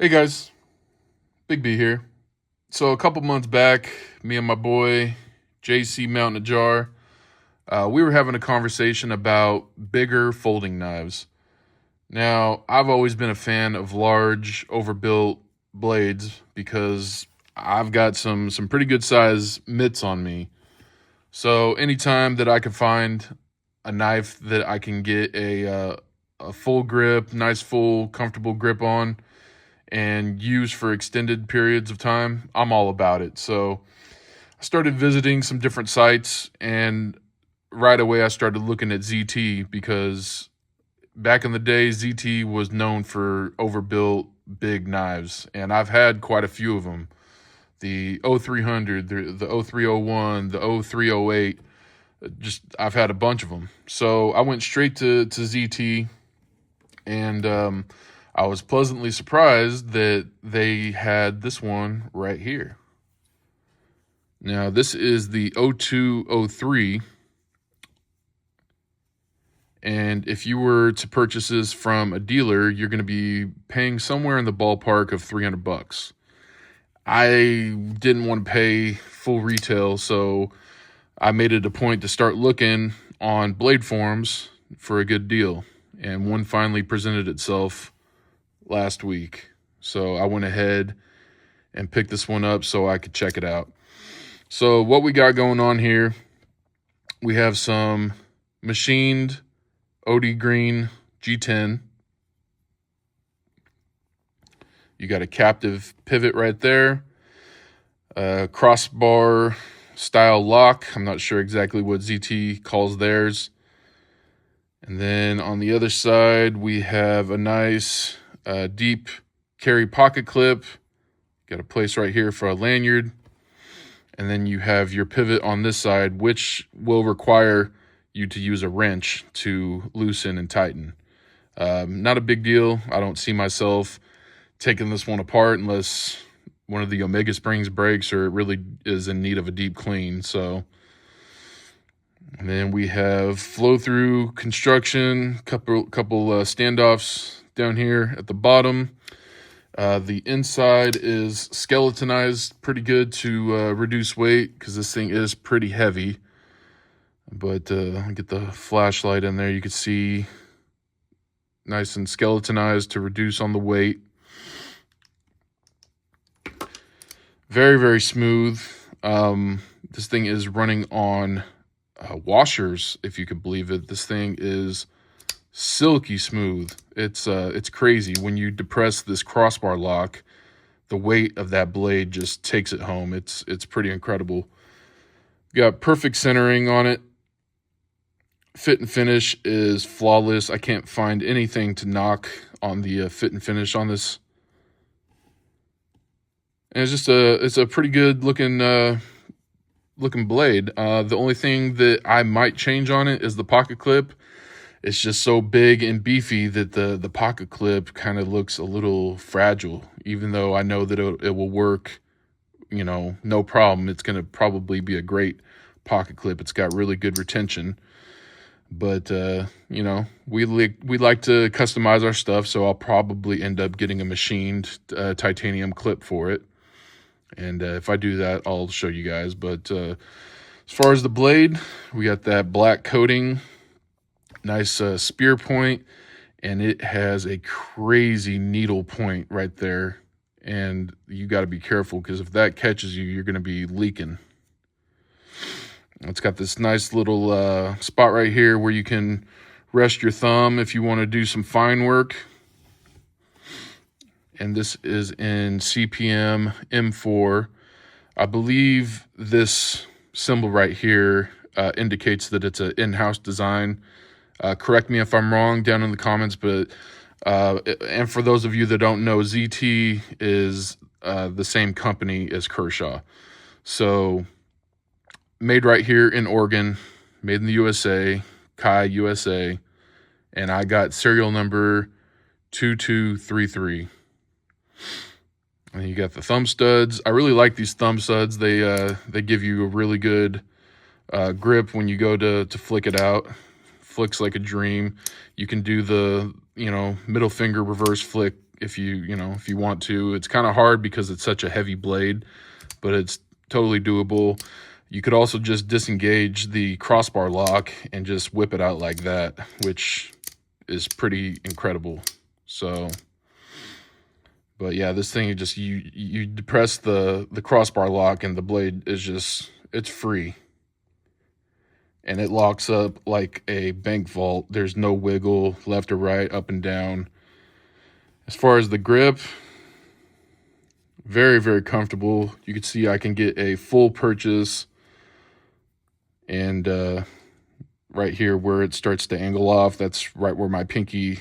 Hey guys, Big B here. So a couple months back, me and my boy JC Mountain Ajar, we were having a conversation about bigger folding knives. Now, I've always been a fan of large, overbuilt blades because I've got some pretty good size mitts on me. So anytime that I can find a knife that I can get a full grip, nice full comfortable grip on, and use for extended periods of time, I'm all about it. So I started visiting some different sites, and right away I started looking at ZT because back in the day, ZT was known for overbuilt big knives, and I've had quite a few of them. The 0300, the 0301, the 0308, just I've had a bunch of them. So I went straight to ZT, and I was pleasantly surprised that they had this one right here. Now, this is the 0203, and if you were to purchase this from a dealer, you're going to be paying somewhere in the ballpark of 300 bucks. I didn't want to pay full retail, so I made it a point to start looking on blade forums for a good deal, and one finally presented itself last week. So I went ahead and picked this one up so I could check it out. So what we got going on here, we have some machined OD Green G10. You got a captive pivot right there. Crossbar style lock. I'm not sure exactly what ZT calls theirs. And then on the other side, we have a nice deep carry pocket clip. Got a place right here for a lanyard. And then you have your pivot on this side, which will require you to use a wrench to loosen and tighten. Not a big deal. I don't see myself taking this one apart unless one of the Omega springs breaks or it really is in need of a deep clean. So, and then we have flow through construction, couple standoffs down here at the bottom. The inside is skeletonized pretty good to reduce weight because this thing is pretty heavy. But get the flashlight in there. You can see nice and skeletonized to reduce on the weight. Very, very smooth. This thing is running on washers, if you could believe it. This thing is silky smooth. It's crazy. When you depress this crossbar lock, the weight of that blade just takes it home. It's pretty incredible. Got perfect centering on it. Fit and finish is flawless. I can't find anything to knock on the fit and finish on this. And it's a pretty good looking blade. The only thing that I might change on it is the pocket clip. It's just so big and beefy that the pocket clip kind of looks a little fragile, even though I know that it will work, no problem. It's going to probably be a great pocket clip. It's got really good retention. But, we like to customize our stuff, so I'll probably end up getting a machined titanium clip for it. And if I do that, I'll show you guys. But as far as the blade, we got that black coating. Nice spear point, and it has a crazy needle point right there, and you got to be careful because if that catches you, you're going to be leaking. It's got this nice little spot right here where you can rest your thumb if you want to do some fine work. And this is in CPM M4. I believe this symbol right here indicates that it's an in-house design. Correct me if I'm wrong down in the comments, but and for those of you that don't know, ZT is the same company as Kershaw. So made right here in Oregon, made in the USA, Kai USA, and I got serial number 2233. And you got the thumb studs. I really like these thumb studs. They give you a really good grip when you go to flick it out. Flicks like a dream. You can do the middle finger reverse flick if you want to. It's kind of hard because it's such a heavy blade, but it's totally doable. You could also just disengage the crossbar lock and just whip it out like that, which is pretty incredible. So, but yeah, this thing, you depress the crossbar lock and the blade is just, it's free. And it locks up like a bank vault. There's no wiggle left or right, up and down. As far as the grip, very, very comfortable. You can see I can get a full purchase, and right here where it starts to angle off, that's right where my pinky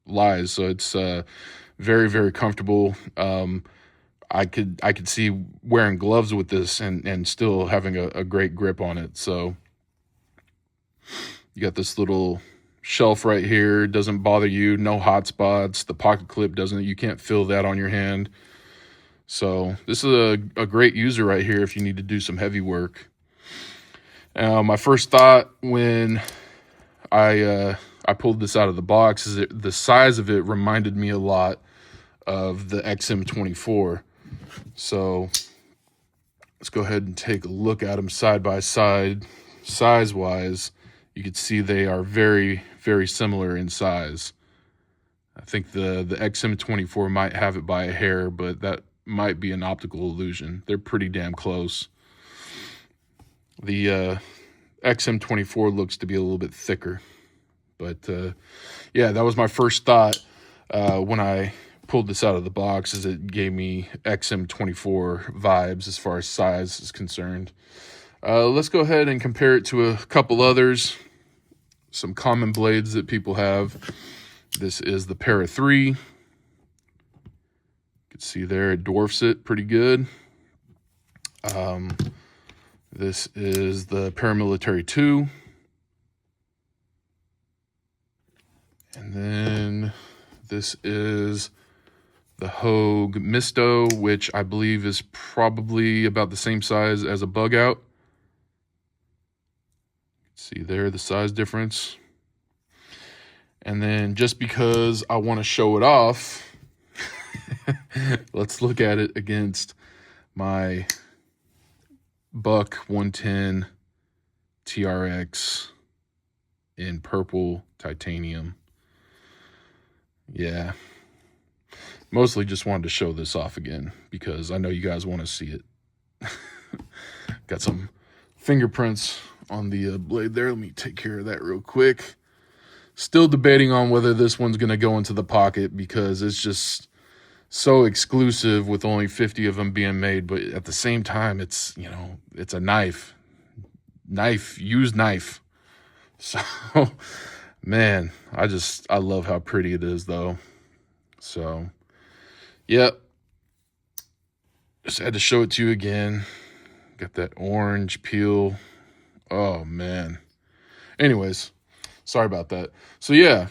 lies. So it's very, very comfortable. I could see wearing gloves with this and still having a great grip on it. So you got this little shelf right here, doesn't bother you, no hot spots. The pocket clip doesn't, you can't feel that on your hand. So this is a great user right here if you need to do some heavy work. My first thought when I pulled this out of the box is that the size of it reminded me a lot of the XM24. So let's go ahead and take a look at them side by side. Size-wise, you can see they are very, very similar in size. I think the XM24 might have it by a hair, but that might be an optical illusion. They're pretty damn close. The XM24 looks to be a little bit thicker. But yeah, that was my first thought when I pulled this out of the box, is it gave me XM24 vibes as far as size is concerned. Let's go ahead and compare it to a couple others. Some common blades that people have. This is the Para 3. You can see there it dwarfs it pretty good. This is the Paramilitary 2. And then this is the Hogue Misto, which I believe is probably about the same size as a Bug Out. See there the size difference. And then just because I want to show it off, let's look at it against my Buck 110 TRX in purple titanium. Yeah. Mostly just wanted to show this off again because I know you guys want to see it. Got some fingerprints on the blade there. Let me take care of that real quick. Still debating on whether this one's going to go into the pocket because it's just so exclusive with only 50 of them being made. But at the same time, it's, it's a knife. Used knife. So, man, I love how pretty it is though. So, yep. Just had to show it to you again. Got that orange peel. Oh, man. Anyways, sorry about that. So, yeah,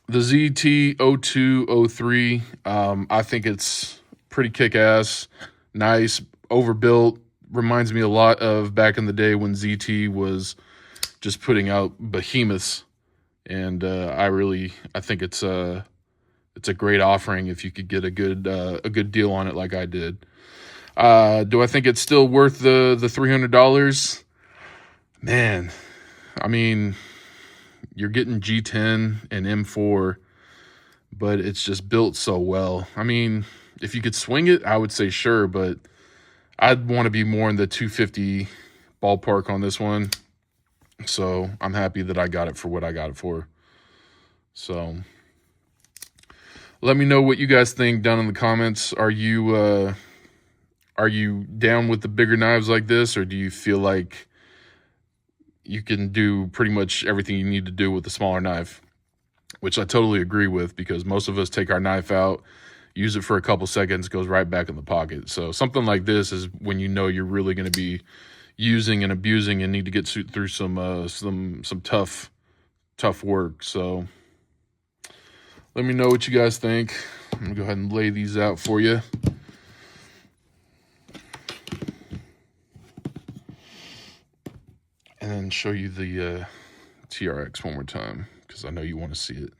the ZT0203, I think it's pretty kick-ass, nice, overbuilt. Reminds me a lot of back in the day when ZT was just putting out behemoths. And I think it's a great offering if you could get a good deal on it like I did. Do I think it's still worth the $300? Man, I mean, you're getting G10 and M4, but it's just built so well. I mean, if you could swing it, I would say sure, but I'd want to be more in the 250 ballpark on this one. So I'm happy that I got it for what I got it for. So let me know what you guys think down in the comments. Are you down with the bigger knives like this, or do you feel like you can do pretty much everything you need to do with the smaller knife? Which I totally agree with, because most of us take our knife out, use it for a couple seconds, goes right back in the pocket. So something like this is when you know you're really going to be using and abusing and need to get through some tough work. So let me know what you guys think. I'm going to go ahead and lay these out for you. And then show you the TRX one more time, because I know you want to see it.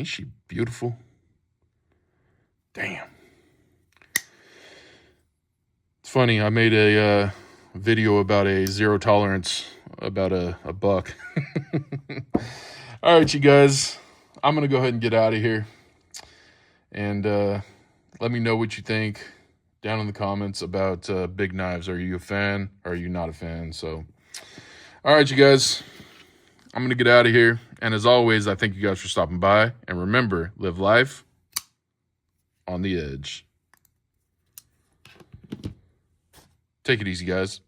Ain't she beautiful? Damn. It's funny, I made a video about a zero tolerance, about a buck. All right, you guys, I'm going to go ahead and get out of here. And let me know what you think down in the comments about big knives. Are you a fan or are you not a fan? So, all right, you guys, I'm going to get out of here. And as always, I thank you guys for stopping by. And remember, live life on the edge. Take it easy, guys.